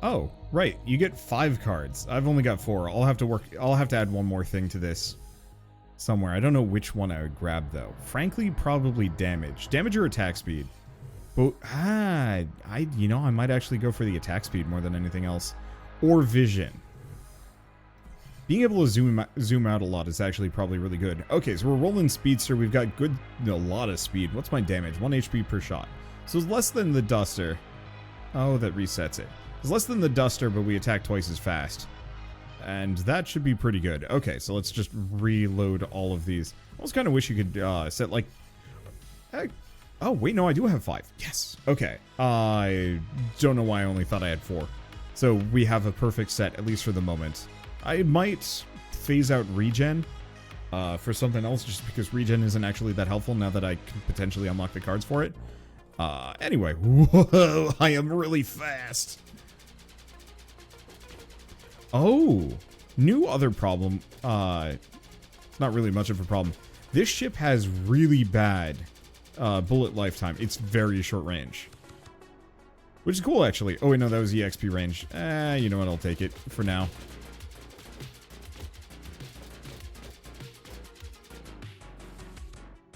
Oh, right. You get 5 cards. I've only got 4. I'll have to add one more thing to this somewhere. I don't know which one I would grab though. Frankly, probably damage. Damage or attack speed. But I might actually go for the attack speed more than anything else. Or vision. Being able to zoom out a lot is actually probably really good. Okay, so we're rolling Speedster. We've got a lot of speed. What's my damage? 1 HP per shot. So it's less than the Duster. Oh, that resets it. It's less than the Duster, but we attack twice as fast. And that should be pretty good. Okay, so let's just reload all of these. I almost kind of wish you could set like... Oh, wait, no, I do have 5. Yes. Okay. I don't know why I only thought I had 4. So we have a perfect set, at least for the moment. I might phase out regen for something else, just because regen isn't actually that helpful now that I can potentially unlock the cards for it. Anyway, whoa, I am really fast. Oh, new other problem. Not really much of a problem. This ship has really bad bullet lifetime. It's very short range. Which is cool, actually. Oh, wait, no, that was EXP range. You know what? I'll take it for now.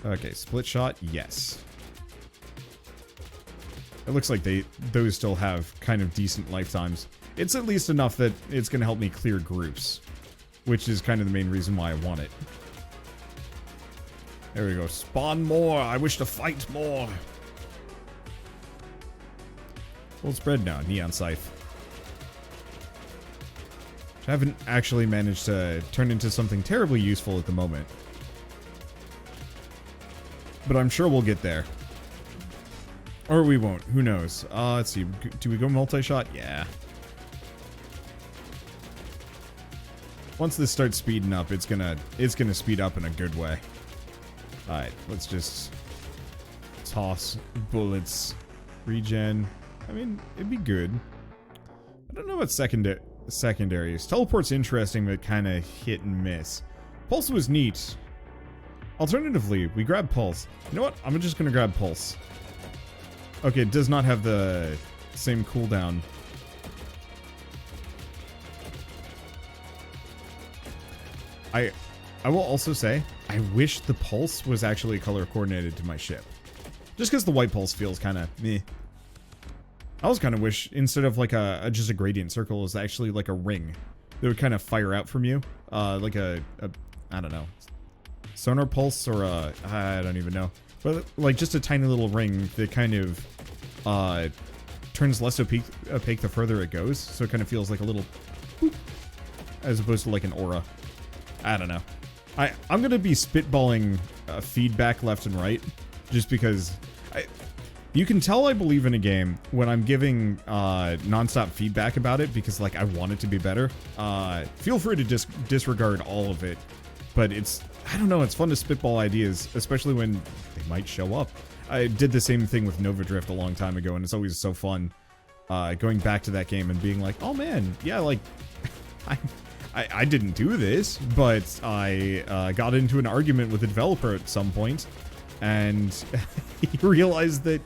Okay, split shot, yes. It looks like those still have kind of decent lifetimes. It's at least enough that it's going to help me clear groups, which is kind of the main reason why I want it. There we go. Spawn more. I wish to fight more. Full spread now. Neon Scythe. Which I haven't actually managed to turn into something terribly useful at the moment. But I'm sure we'll get there. Or we won't. Who knows? Let's see. Do we go multi-shot? Yeah. Once this starts speeding up, it's gonna speed up in a good way. Alright, let's just toss bullets. Regen. I mean, it'd be good. I don't know what secondaries. Teleport's interesting, but kind of hit and miss. Pulse was neat. Alternatively, we grab Pulse. You know what? I'm just gonna grab Pulse. Okay, it does not have the same cooldown. I will also say, I wish the Pulse was actually color coordinated to my ship. Just because the white Pulse feels kind of meh. I also kind of wish, instead of like just a gradient circle, is actually like a ring that would kind of fire out from you. Like I don't know, sonar pulse or I don't even know. But like just a tiny little ring that kind of turns less opaque the further it goes. So it kind of feels like a little boop, as opposed to like an aura. I don't know. I'm going to be spitballing feedback left and right just because you can tell I believe in a game when I'm giving nonstop feedback about it because like I want it to be better. Feel free to disregard all of it, but I don't know, it's fun to spitball ideas, especially when they might show up. I did the same thing with Nova Drift a long time ago, and it's always so fun going back to that game and being like, oh man, yeah, like I didn't do this, but I got into an argument with the developer at some point, and he realized that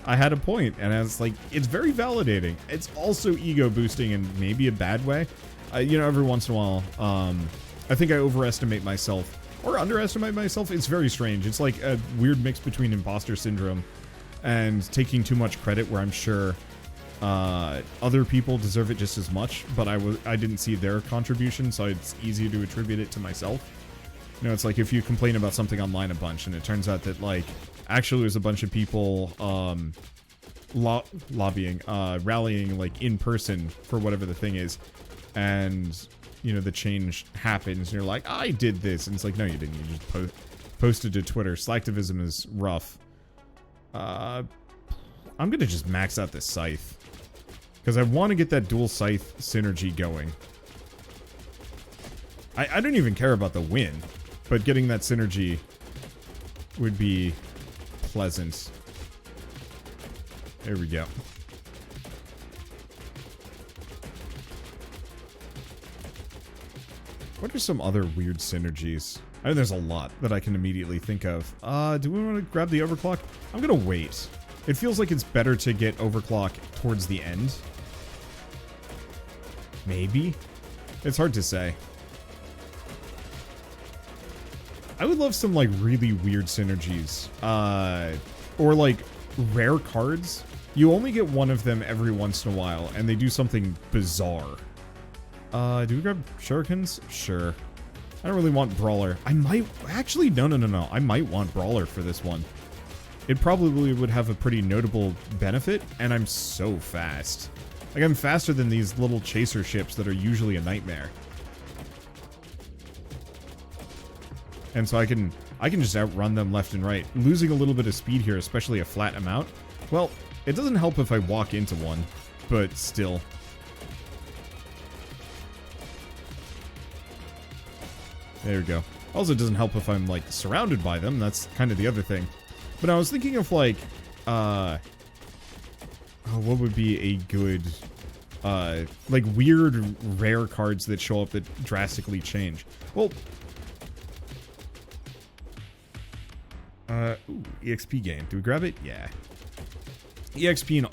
I had a point, and I was like, it's very validating. It's also ego boosting in maybe a bad way. You know, every once in a while, I think I overestimate myself or underestimate myself. It's very strange. It's like a weird mix between imposter syndrome and taking too much credit, where I'm sure other people deserve it just as much, but I didn't see their contribution, so it's easy to attribute it to myself. You know, it's like if you complain about something online a bunch, and it turns out that, like, actually there's a bunch of people lobbying, rallying, like, in person for whatever the thing is, and, you know, the change happens, and you're like, I did this, and it's like, no, you didn't. You just posted to Twitter. Slacktivism is rough. I'm gonna just max out this Scythe, because I want to get that dual Scythe synergy going. I don't even care about the win, but getting that synergy would be pleasant. There we go. What are some other weird synergies? I know there's a lot that I can immediately think of. Do we want to grab the overclock? I'm gonna wait. It feels like it's better to get overclock towards the end. Maybe? It's hard to say. I would love some, like, really weird synergies. Or, like, rare cards. You only get one of them every once in a while, and they do something bizarre. Do we grab shurikens? Sure. I don't really want Brawler. I might... Actually, no. I might want Brawler for this one. It probably would have a pretty notable benefit, and I'm so fast. Like, I'm faster than these little chaser ships that are usually a nightmare. And so I can just outrun them left and right. Losing a little bit of speed here, especially a flat amount. Well, it doesn't help if I walk into one, but still. There we go. Also, it doesn't help if I'm, like, surrounded by them. That's kind of the other thing. But I was thinking of, like, what would be a good, like, weird, rare cards that show up that drastically change. Well, ooh, EXP gain. Do we grab it? Yeah. EXP.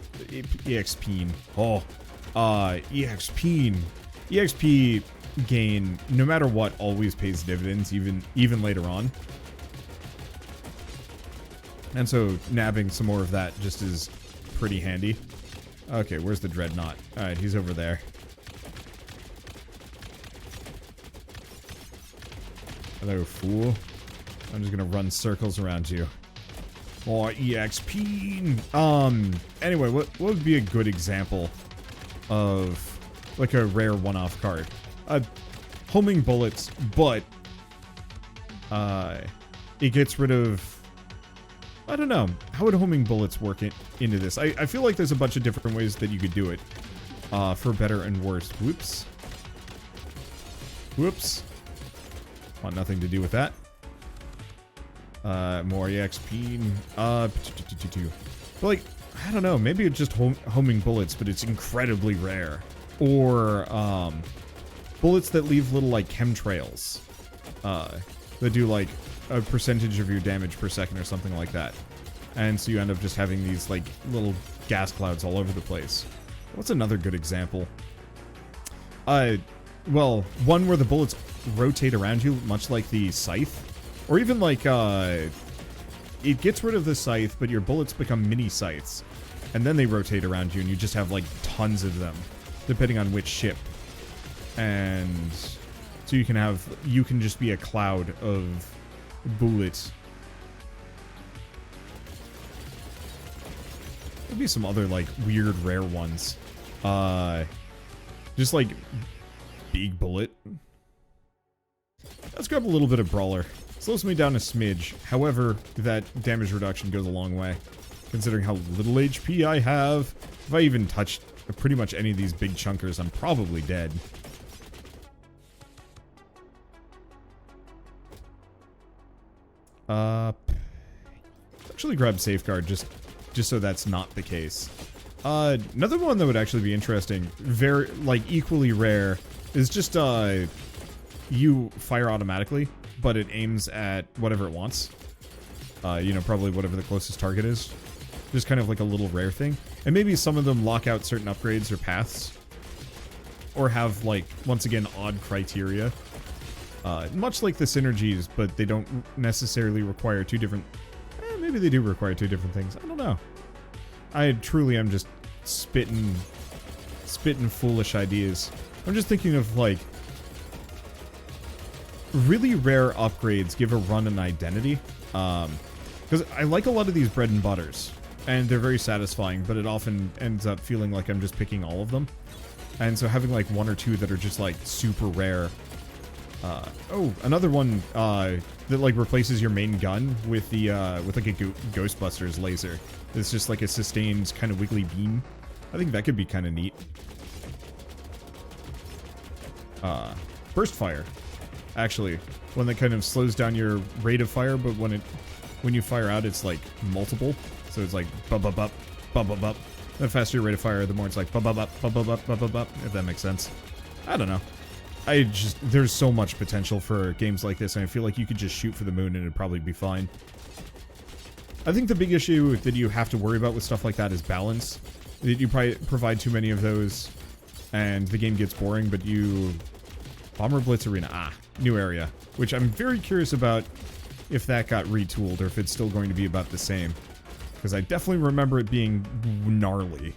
EXP gain, no matter what, always pays dividends, even later on. And so nabbing some more of that just is pretty handy. Okay, where's the Dreadnought? Alright, he's over there. Hello, fool. I'm just gonna run circles around you. More EXP! Anyway, what would be a good example of, like, a rare one-off card? Homing bullets, but, it gets rid of... I don't know. How would homing bullets work into this? I feel like there's a bunch of different ways that you could do it. For better and worse. Whoops. Whoops. Want nothing to do with that. More EXP. But like, I don't know. Maybe it's just homing bullets, but it's incredibly rare. Or, bullets that leave little, like, chemtrails. That do, like, a percentage of your damage per second or something like that. And so you end up just having these, like, little gas clouds all over the place. What's another good example? Well, one where the bullets rotate around you, much like the scythe. Or even, like, it gets rid of the scythe, but your bullets become mini scythes. And then they rotate around you, and you just have, like, tons of them, depending on which ship. And so you can just be a cloud of bullets. There'll be some other, like, weird, rare ones. Just, like, big bullet. Let's grab a little bit of Brawler. Slows me down a smidge. However, that damage reduction goes a long way. Considering how little HP I have. If I even touch pretty much any of these big chunkers, I'm probably dead. Actually grab Safeguard just so that's not the case. Another one that would actually be interesting, very, like, equally rare, is just, you fire automatically, but it aims at whatever it wants. You know, probably whatever the closest target is. Just kind of like a little rare thing. And maybe some of them lock out certain upgrades or paths. Or have, like, once again, odd criteria. Much like the synergies, but they don't necessarily require two different... maybe they do require two different things. I don't know. I truly am just spitting foolish ideas. I'm just thinking of, like... really rare upgrades give a run an identity. Because I like a lot of these bread and butters. And they're very satisfying, but it often ends up feeling like I'm just picking all of them. And so having, like, one or two that are just, like, super rare... oh, another one, that, like, replaces your main gun with the, with, like, a Ghostbusters laser. It's just, like, a sustained kind of wiggly beam. I think that could be kind of neat. Burst fire. Actually, one that kind of slows down your rate of fire, but when you fire out, it's, like, multiple. So it's, like, bub-bub-bub, bub-bub-bub. The faster your rate of fire, the more it's, like, bub-bub-bub, bub-bub-bub, bub-bub-bub, if that makes sense. I don't know. There's so much potential for games like this, and I feel like you could just shoot for the moon and it'd probably be fine. I think the big issue that you have to worry about with stuff like that is balance. That you probably provide too many of those, and the game gets boring, but you... Bomber Blitz Arena. Ah, new area. Which I'm very curious about if that got retooled or if it's still going to be about the same. Because I definitely remember it being gnarly.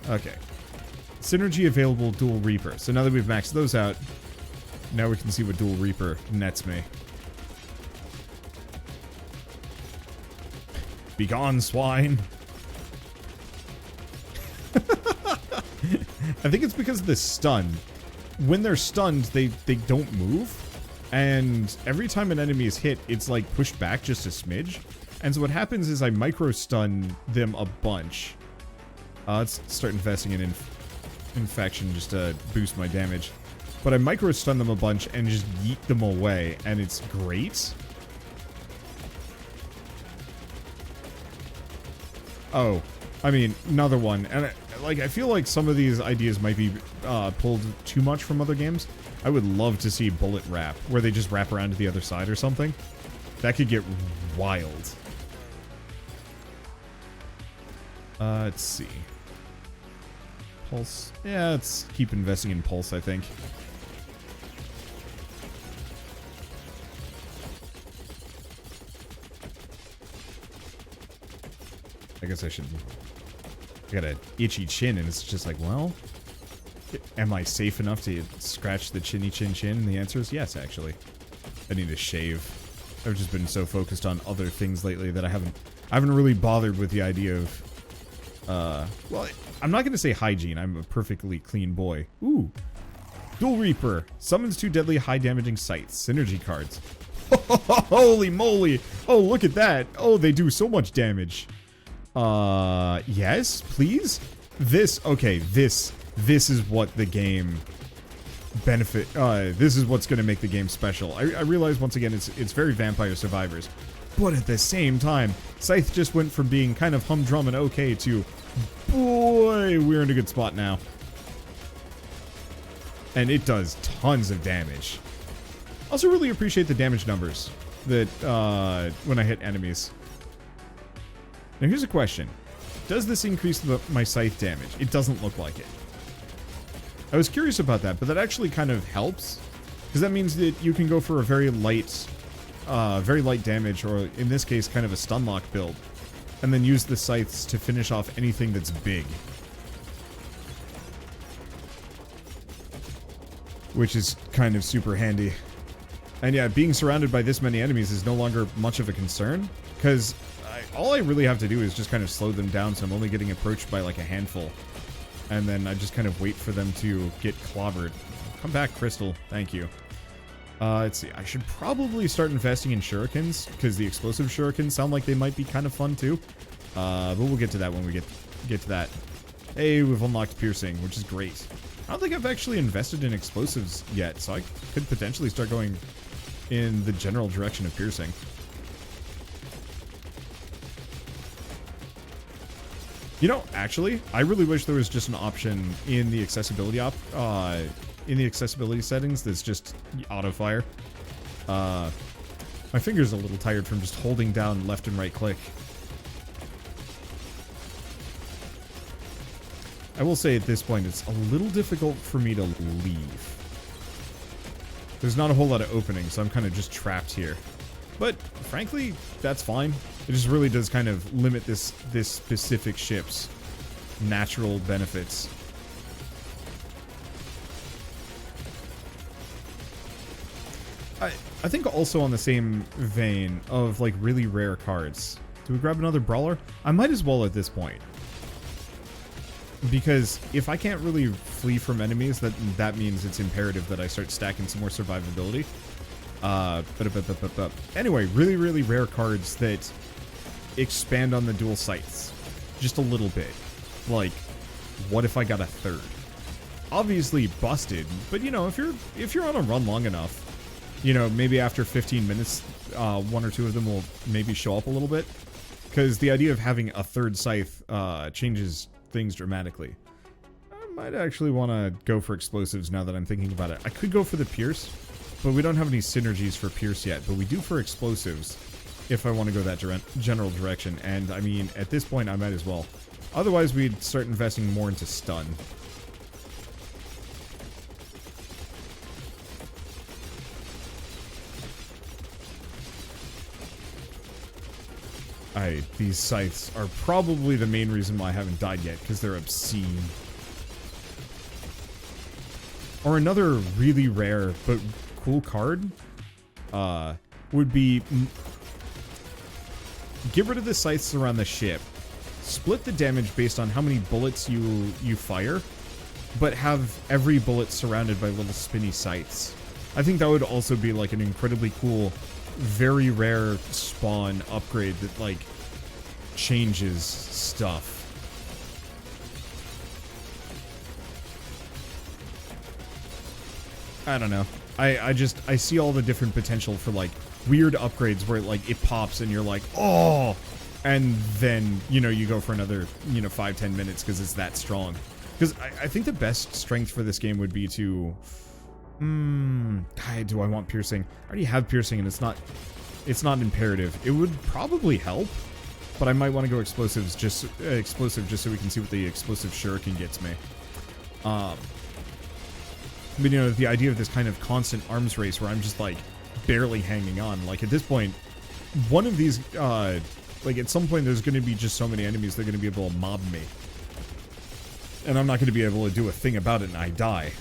Okay. Synergy available Dual Reaper. So now that we've maxed those out, now we can see what Dual Reaper nets me. Begone, swine! I think it's because of the stun. When they're stunned, they don't move. And every time an enemy is hit, it's like pushed back just a smidge. And so what happens is I micro-stun them a bunch. Let's start investing in infection just to boost my damage. But I micro-stun them a bunch and just yeet them away. And it's great. Oh, I mean, another one. And I feel like some of these ideas might be pulled too much from other games. I would love to see bullet wrap, where they just wrap around to the other side or something. That could get wild. Let's see. Pulse. Yeah, let's keep investing in Pulse, I think. I guess I should... I got an itchy chin, and it's just like, well... Am I safe enough to scratch the chinny chin chin? And the answer is yes, actually. I need to shave. I've just been so focused on other things lately that I haven't really bothered with the idea of... well, I'm not going to say hygiene. I'm a perfectly clean boy. Ooh. Dual Reaper. Summons 2 deadly high damaging sights. Synergy cards. Holy moly. Oh, look at that. Oh, they do so much damage. Yes, please? Okay, this is what the game benefit, this is what's gonna make the game special. I realize once again it's very Vampire Survivors, but at the same time, Scythe just went from being kind of humdrum and okay to, boy, we're in a good spot now. And it does tons of damage. Also really appreciate the damage numbers that, when I hit enemies. Now here's a question. Does this increase my Scythe damage? It doesn't look like it. I was curious about that, but that actually kind of helps. Because that means that you can go for a very light damage, or in this case, kind of a stun lock build. And then use the scythes to finish off anything that's big. Which is kind of super handy. And yeah, being surrounded by this many enemies is no longer much of a concern. Because all I really have to do is just kind of slow them down, so I'm only getting approached by like a handful. And then I just kind of wait for them to get clobbered. Come back, Crystal. Thank you. Let's see. I should probably start investing in shurikens, because the explosive shurikens sound like they might be kind of fun too. But we'll get to that when we get to that. Hey, we've unlocked piercing, which is great. I don't think I've actually invested in explosives yet, so I could potentially start going in the general direction of piercing. You know, actually, I really wish there was just an option in the accessibility settings that's just auto fire. My finger's a little tired from just holding down left and right click. I will say at this point it's a little difficult for me to leave. There's not a whole lot of openings, so I'm kind of just trapped here. But frankly, that's fine. It just really does kind of limit this specific ship's natural benefits. I think also on the same vein of like really rare cards. Do we grab another brawler? I might as well at this point. Because if I can't really flee from enemies, that means it's imperative that I start stacking some more survivability. Anyway, really, really rare cards that expand on the dual sights just a little bit. Like, what if I got a third? Obviously busted, but you know, if you're on a run long enough, you know, maybe after 15 minutes, one or two of them will maybe show up a little bit. Because the idea of having a third scythe changes things dramatically. I might actually want to go for explosives now that I'm thinking about it. I could go for the Pierce, but we don't have any synergies for Pierce yet. But we do for explosives if I want to go that general direction. And I mean, at this point, I might as well. Otherwise, we'd start investing more into stun. These scythes are probably the main reason why I haven't died yet, because they're obscene. Or another really rare but cool card would be get rid of the scythes around the ship, split the damage based on how many bullets you fire, but have every bullet surrounded by little spinny scythes. I think that would also be like an incredibly cool, very rare spawn upgrade that like changes stuff. I don't know. I see all the different potential for like weird upgrades where like it pops and you're like, oh, and then, you know, you go for another, you know, 5-10 minutes because it's that strong. Because I think the best strength for this game would be to, do I want piercing? I already have piercing and it's not imperative. It would probably help, but I might want to go explosive just so we can see what the explosive shuriken gets me. But you know, the idea of this kind of constant arms race where I'm just like barely hanging on. Like at this point, one of these, like at some point there's going to be just so many enemies they're going to be able to mob me. And I'm not going to be able to do a thing about it and I die.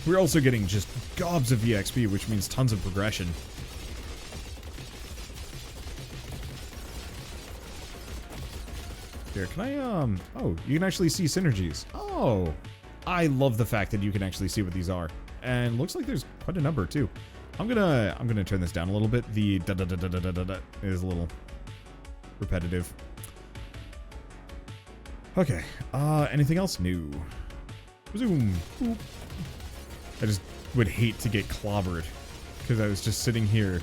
We're also getting just gobs of EXP, which means tons of progression. Here, can I, oh, you can actually see synergies. Oh, I love the fact that you can actually see what these are. And looks like there's quite a number, too. I'm gonna turn this down a little bit. The da-da-da-da-da-da-da is a little repetitive. Okay, anything else new? Zoom. Boop. I just would hate to get clobbered because I was just sitting here,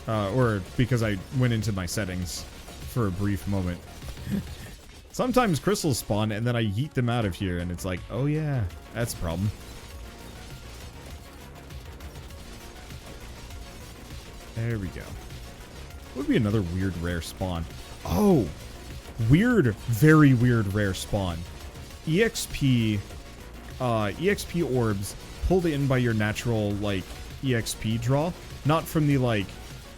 or because I went into my settings for a brief moment. Sometimes crystals spawn and then I yeet them out of here and it's like, oh yeah, that's a problem. There we go. What would be another weird rare spawn? Oh! Weird, very weird rare spawn. EXP orbs pulled in by your natural, like, EXP draw. Not from the, like,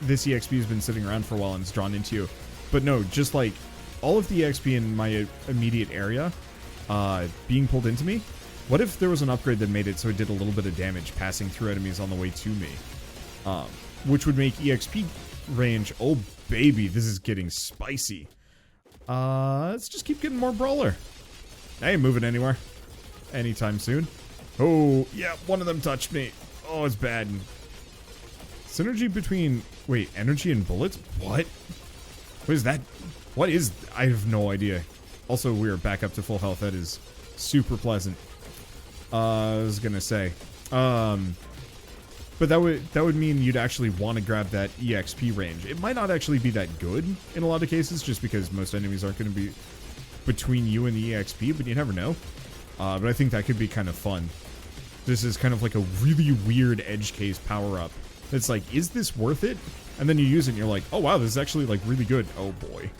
this EXP has been sitting around for a while and it's drawn into you. But no, just, like, all of the EXP in my immediate area being pulled into me. What if there was an upgrade that made it so it did a little bit of damage passing through enemies on the way to me? Which would make EXP range... Oh, baby, this is getting spicy. Let's just keep getting more brawler. I ain't moving anywhere anytime soon. Oh, yeah, one of them touched me. Oh, it's bad. Synergy between... Wait, energy and bullets? What? What is that? What is... I have no idea. Also, we are back up to full health. That is super pleasant. I was gonna say. But that would mean you'd actually want to grab that EXP range. It might not actually be that good in a lot of cases, just because most enemies aren't going to be between you and the EXP, but you never know. But I think that could be kind of fun. This is kind of like a really weird edge case power-up. It's like, is this worth it? And then you use it and you're like, oh wow, this is actually like really good. Oh boy.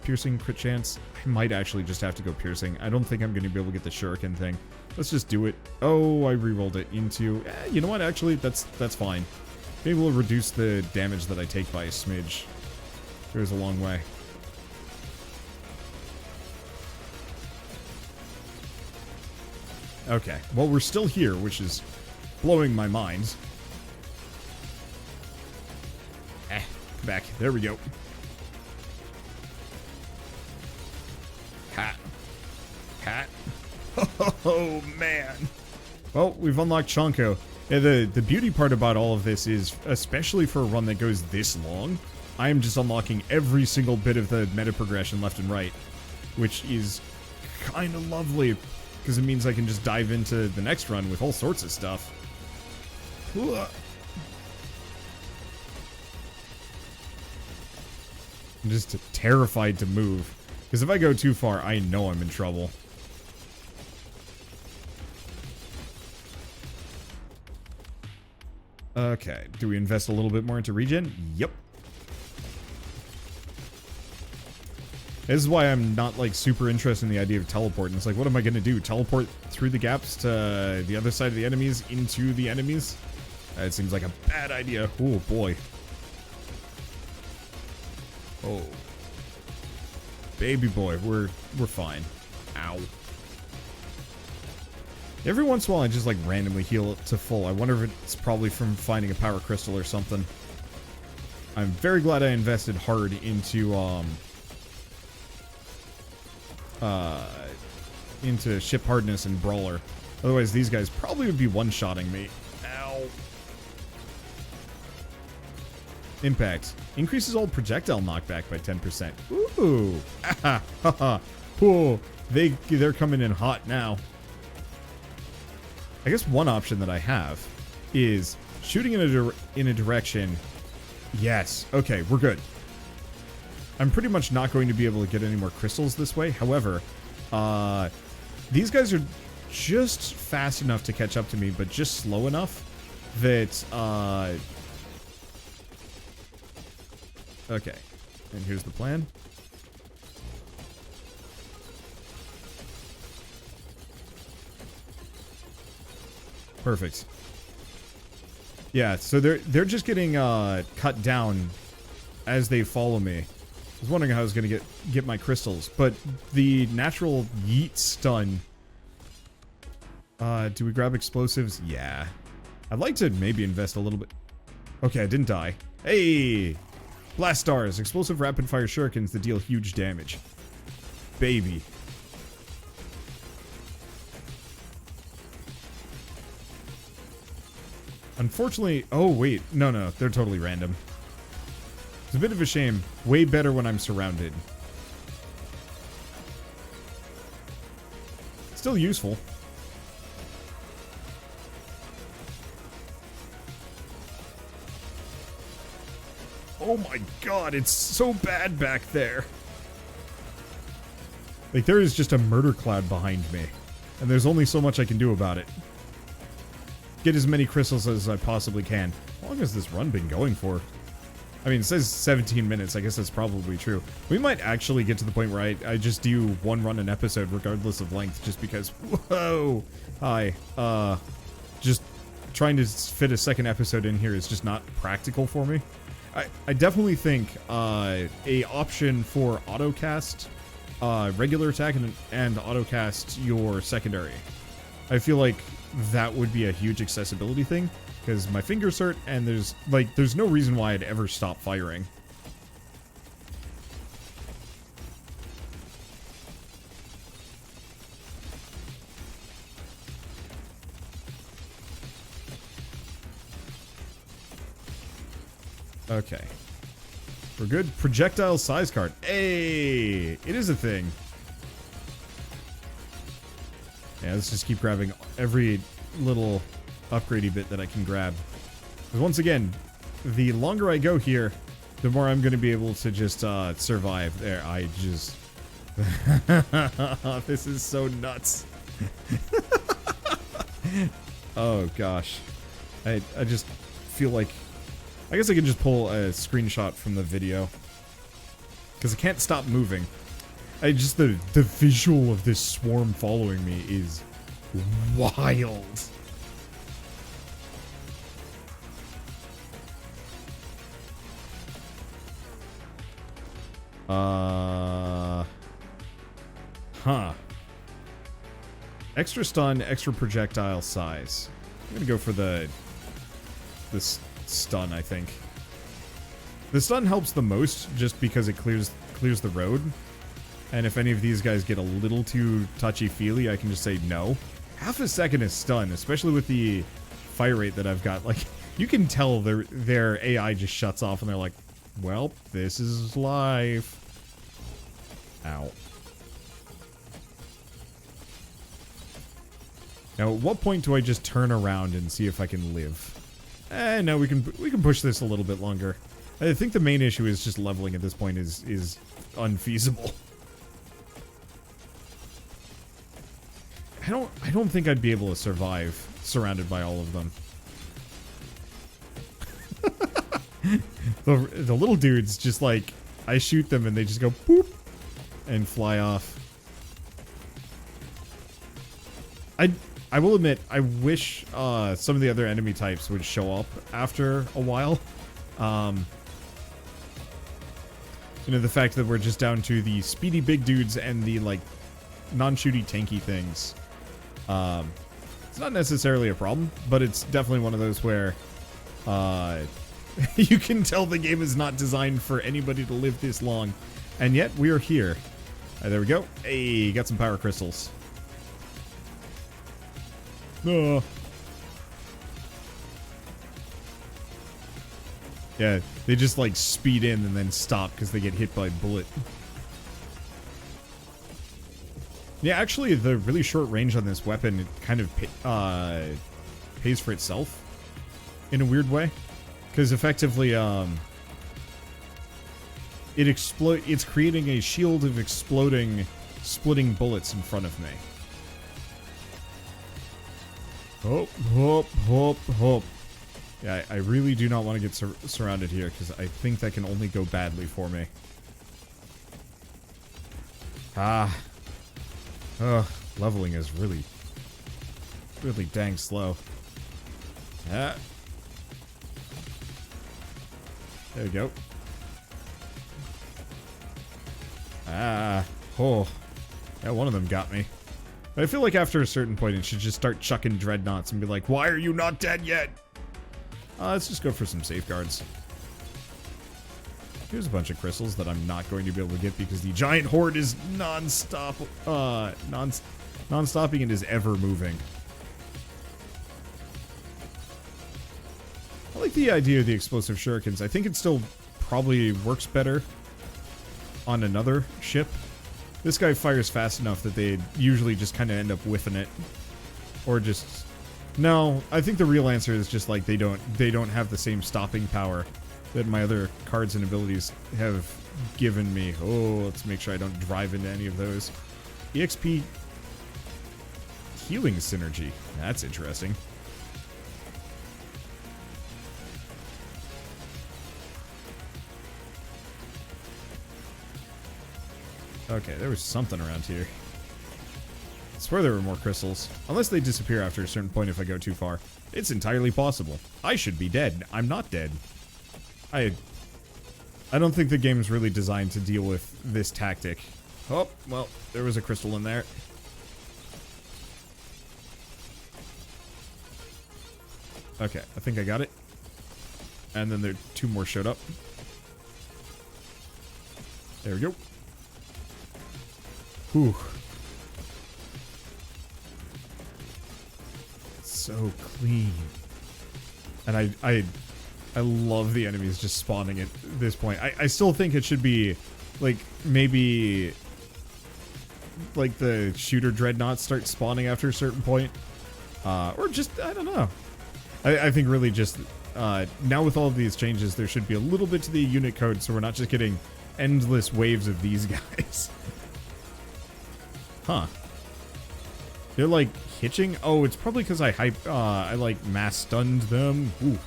Piercing, crit chance. I might actually just have to go piercing. I don't think I'm going to be able to get the shuriken thing. Let's just do it. Oh, I rerolled it into... you know what? Actually, that's fine. Being able to reduce the damage that I take by a smidge goes a long way. Okay. Well, we're still here, which is blowing my mind. Come back. There we go. Hat. Hat. Oh, man. Well, we've unlocked Chonko. The beauty part about all of this is, especially for a run that goes this long, I am just unlocking every single bit of the meta progression left and right, which is kind of lovely, because it means I can just dive into the next run with all sorts of stuff. I'm just terrified to move, because if I go too far, I know I'm in trouble. Okay, do we invest a little bit more into regen? Yep. This is why I'm not, like, super interested in the idea of teleporting. It's like, what am I gonna do? Teleport through the gaps to the other side of the enemies into the enemies? It seems like a bad idea. Oh, boy. Oh. Baby boy, we're fine. Ow. Every once in a while I just like randomly heal it to full. I wonder if it's probably from finding a power crystal or something. I'm very glad I invested hard into ship hardness and brawler. Otherwise these guys probably would be one-shotting me. Ow. Impact. Increases all projectile knockback by 10%. Ooh. Ah, haha. Ooh. They're coming in hot now. I guess one option that I have is shooting in a direction. Yes. Okay, we're good. I'm pretty much not going to be able to get any more crystals this way. However, these guys are just fast enough to catch up to me, but just slow enough that, okay. And here's the plan. Perfect. Yeah, so they're just getting cut down as they follow me. I was wondering how I was going to get my crystals, but the natural yeet stun. Do we grab explosives? Yeah. I'd like to maybe invest a little bit. Okay, I didn't die. Hey! Blast stars, explosive rapid fire shurikens that deal huge damage. Baby. Unfortunately, oh wait, no, they're totally random. It's a bit of a shame. Way better when I'm surrounded. Still useful. Oh my god, it's so bad back there. Like, there is just a murder cloud behind me. And there's only so much I can do about it. Get as many crystals as I possibly can. How long has this run been going for? I mean, it says 17 minutes. I guess that's probably true. We might actually get to the point where I just do one run an episode regardless of length just because... Whoa! Hi. Just trying to fit a second episode in here is just not practical for me. I definitely think a option for autocast regular attack and autocast your secondary. I feel like that would be a huge accessibility thing, because my fingers hurt and there's no reason why I'd ever stop firing. Okay. We're good. Projectile size card. Hey! It is a thing. Yeah, let's just keep grabbing every little upgradey bit that I can grab. Because once again, the longer I go here, the more I'm going to be able to just survive. There, I just... This is so nuts. Oh, gosh. I just feel like... I guess I can just pull a screenshot from the video. Because I can't stop moving. Just the visual of this swarm following me is wild. Huh. Extra stun, extra projectile size. I'm gonna go for this stun, I think. The stun helps the most just because it clears the road. And if any of these guys get a little too touchy-feely, I can just say no. Half a second is stun, especially with the fire rate that I've got. Like, you can tell their AI just shuts off and they're like, well, this is life. Ow. Now, at what point do I just turn around and see if I can live? No, we can push this a little bit longer. I think the main issue is just leveling at this point is unfeasible. I don't think I'd be able to survive surrounded by all of them. The little dudes just like, I shoot them and they just go boop and fly off. I will admit, I wish some of the other enemy types would show up after a while. You know, the fact that we're just down to the speedy big dudes and the, like, non-shooty tanky things. It's not necessarily a problem, but it's definitely one of those where you can tell the game is not designed for anybody to live this long. And yet, we are here. There we go. Hey, got some power crystals. Yeah, they just like speed in and then stop because they get hit by a bullet. Yeah, actually, the really short range on this weapon, it kind of pays for itself in a weird way, because effectively, it's creating a shield of exploding, splitting bullets in front of me. Hop, hop, hop, hop. Yeah, I really do not want to get surrounded here, because I think that can only go badly for me. Leveling is really, really dang slow. Yeah. There we go. Yeah, one of them got me. But I feel like after a certain point, it should just start chucking dreadnoughts and be like, why are you not dead yet? Let's just go for some safeguards. Here's a bunch of crystals that I'm not going to be able to get because the giant horde is non-stop, non-stopping and is ever moving. I like the idea of the explosive shurikens. I think it still probably works better on another ship. This guy fires fast enough that they usually just kind of end up whiffing it. Or just... No, I think the real answer is just like they don't have the same stopping power that my other cards and abilities have given me. Oh, let's make sure I don't drive into any of those. EXP healing synergy. That's interesting. Okay, there was something around here. I swear there were more crystals. Unless they disappear after a certain point if I go too far. It's entirely possible. I should be dead. I'm not dead. I don't think the game's really designed to deal with this tactic. Oh, well, there was a crystal in there. Okay, I think I got it. And then two more showed up. There we go. Whew. So clean. And I love the enemies just spawning at this point. I still think it should be, like, maybe, like, the shooter dreadnoughts start spawning after a certain point. Or just, I don't know. I think really just, now with all of these changes, there should be a little bit to the unit code so we're not just getting endless waves of these guys. Huh. They're, like, hitching? Oh, it's probably because I like, mass stunned them. Ooh.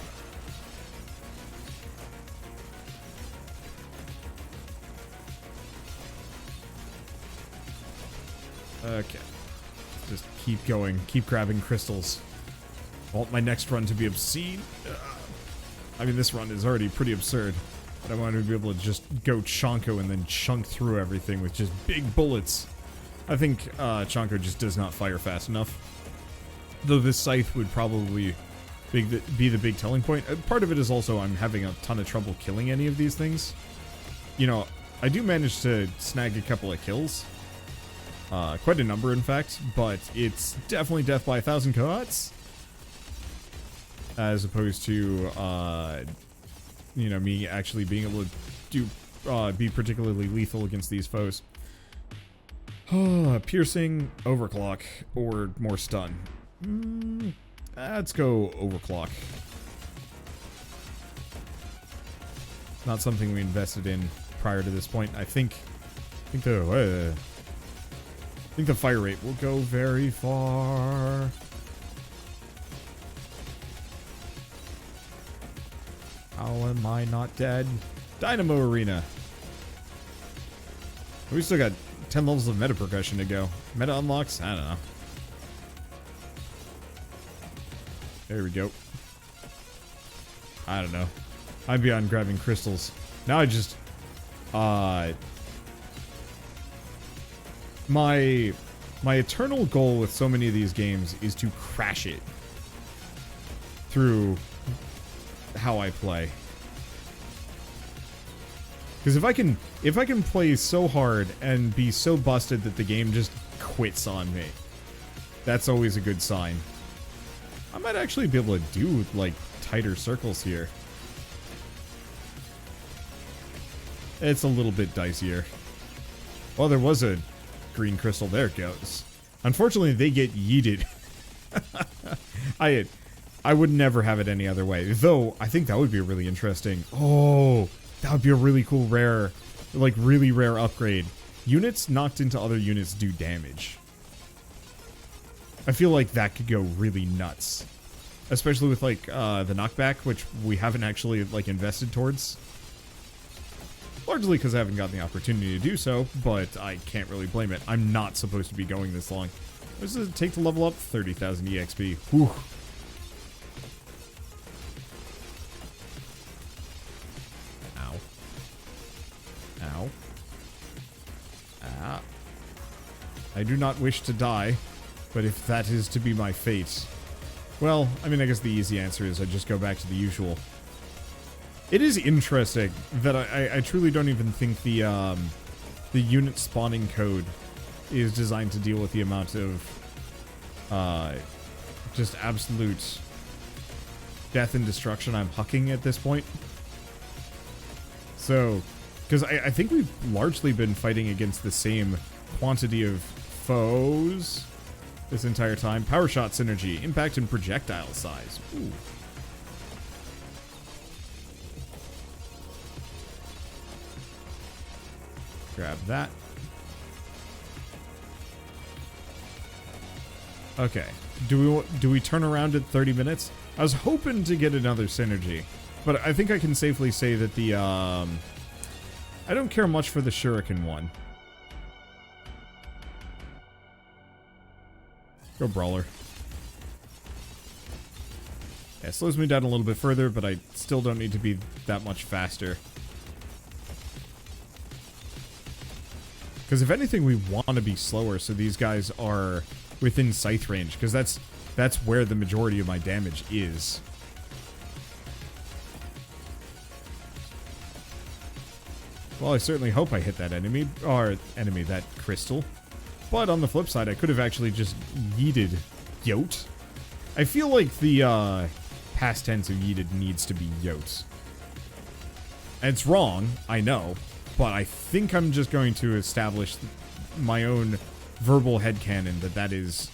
Okay. Just keep going. Keep grabbing crystals. I want my next run to be obscene. I mean, this run is already pretty absurd. But I want to be able to just go Chonko and then chunk through everything with just big bullets. I think Chonko just does not fire fast enough. Though this scythe would probably be the big telling point. Part of it is also I'm having a ton of trouble killing any of these things. You know, I do manage to snag a couple of kills. Quite a number, in fact. But it's definitely death by 1,000 cuts. As opposed to, you know, me actually being able to be particularly lethal against these foes. Piercing, overclock, or more stun. Let's go overclock. Not something we invested in prior to this point. I think the fire rate will go very far. How am I not dead? Dynamo Arena. We still got 10 levels of meta percussion to go. Meta unlocks? I don't know. There we go. I don't know. I'm beyond grabbing crystals. Now I just My eternal goal with so many of these games is to crash it through how I play. Because if I can play so hard and be so busted that the game just quits on me, that's always a good sign. I might actually be able to do like tighter circles here. It's a little bit dicier. Well, there was a green crystal. There it goes. Unfortunately, they get yeeted. I would never have it any other way. Though, I think that would be a really interesting... Oh, that would be a really cool rare, like really rare upgrade. Units knocked into other units do damage. I feel like that could go really nuts. Especially with like the knockback, which we haven't actually like invested towards. Largely because I haven't gotten the opportunity to do so, but I can't really blame it. I'm not supposed to be going this long. What does it take to level up? 30,000 EXP. Whew. Ow. Ow. Ah. I do not wish to die, but if that is to be my fate... Well, I mean, I guess the easy answer is I just go back to the usual. It is interesting that I truly don't even think the unit spawning code is designed to deal with the amount of just absolute death and destruction I'm hucking at this point. So, because I think we've largely been fighting against the same quantity of foes this entire time. Power shot synergy, impact and projectile size. Ooh. Grab that. Okay. Do we turn around at 30 minutes? I was hoping to get another synergy, but I think I can safely say that the I don't care much for the shuriken one. Go brawler. Yeah, it slows me down a little bit further, but I still don't need to be that much faster. Because if anything, we want to be slower so these guys are within scythe range, because that's where the majority of my damage is. Well, I certainly hope I hit that enemy, that crystal. But on the flip side, I could have actually just yeeted yote. I feel like the past tense of yeeted needs to be yote. It's wrong, I know. But I think I'm just going to establish my own verbal headcanon that is...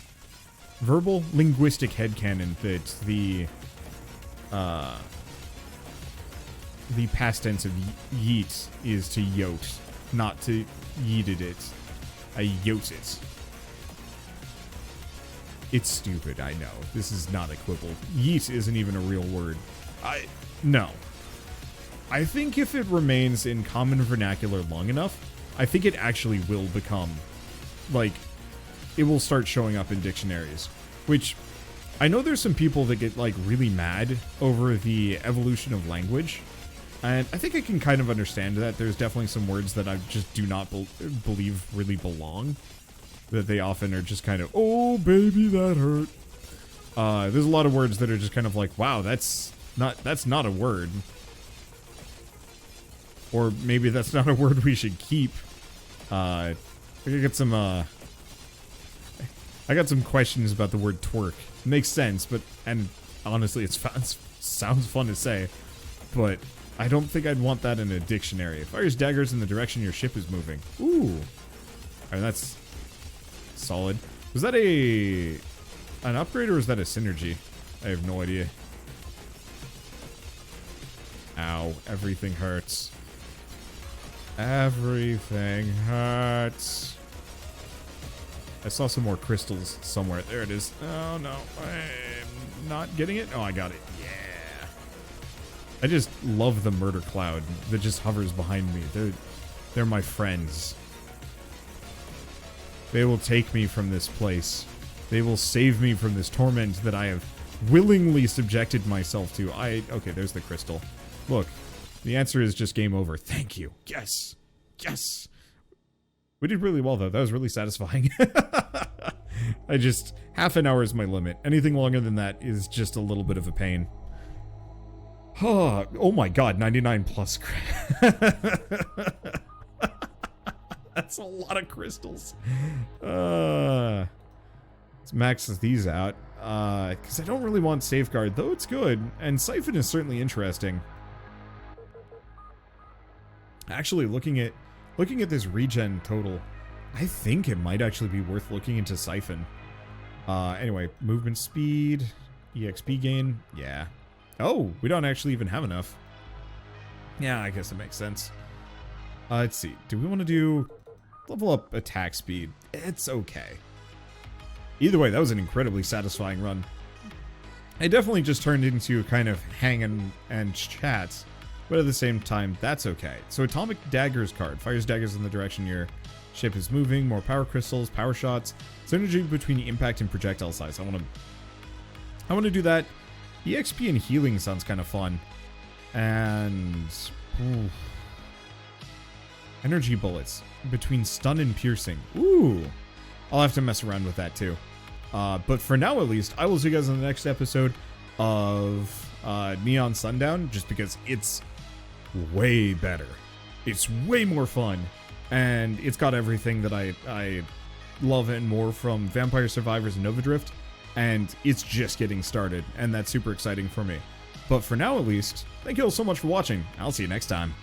Verbal? Linguistic headcanon that the past tense of yeet is to yote, not to yeeted it. I yote it. It's stupid, I know. This is not a quibble. Yeet isn't even a real word. No. I think if it remains in common vernacular long enough, I think it actually will become, like, it will start showing up in dictionaries. Which, I know there's some people that get, like, really mad over the evolution of language. And I think I can kind of understand that. There's definitely some words that I just do not believe really belong. That they often are just kind of, oh, baby, that hurt. There's a lot of words that are just kind of like, wow, that's not a word. Or maybe that's not a word we should keep. I got some questions about the word twerk. It makes sense, and honestly, it sounds fun to say, but I don't think I'd want that in a dictionary. It fires daggers in the direction your ship is moving. Ooh. Alright, that's solid. Was that an upgrade or was that a synergy? I have no idea. Ow, everything hurts. Everything hurts. I saw some more crystals somewhere. There it is. Oh no, I'm not getting it. Oh, I got it. Yeah. I just love the murder cloud that just hovers behind me. They're my friends. They will take me from this place. They will save me from this torment that I have willingly subjected myself to. Okay, there's the crystal. Look, the answer is just game over. Thank you. Yes. Yes! We did really well, though. That was really satisfying. Half an hour is my limit. Anything longer than that is just a little bit of a pain. Oh my god, 99 plus. That's a lot of crystals. Let's max these out. Because I don't really want Safeguard, though it's good. And Siphon is certainly interesting. Actually, looking at this regen total, I think it might actually be worth looking into Siphon. Anyway, movement speed, EXP gain, yeah. Oh, we don't actually even have enough. Yeah, I guess it makes sense. Let's see, do we want to do level up attack speed? It's okay. Either way, that was an incredibly satisfying run. It definitely just turned into kind of hanging and chats, but at the same time, that's okay. So Atomic Daggers card. Fires daggers in the direction your ship is moving. More power crystals, power shots. Synergy between impact and projectile size. I want to do that. EXP and healing sounds kind of fun. And... ooh. Energy bullets. Between stun and piercing. Ooh. I'll have to mess around with that too. But for now, at least, I will see you guys in the next episode of Neon Sundown, just because it's way better. It's way more fun, and it's got everything that I love and more from Vampire Survivors and Nova Drift, and it's just getting started, and that's super exciting for me. But for now, at least, thank you all so much for watching. I'll see you next time.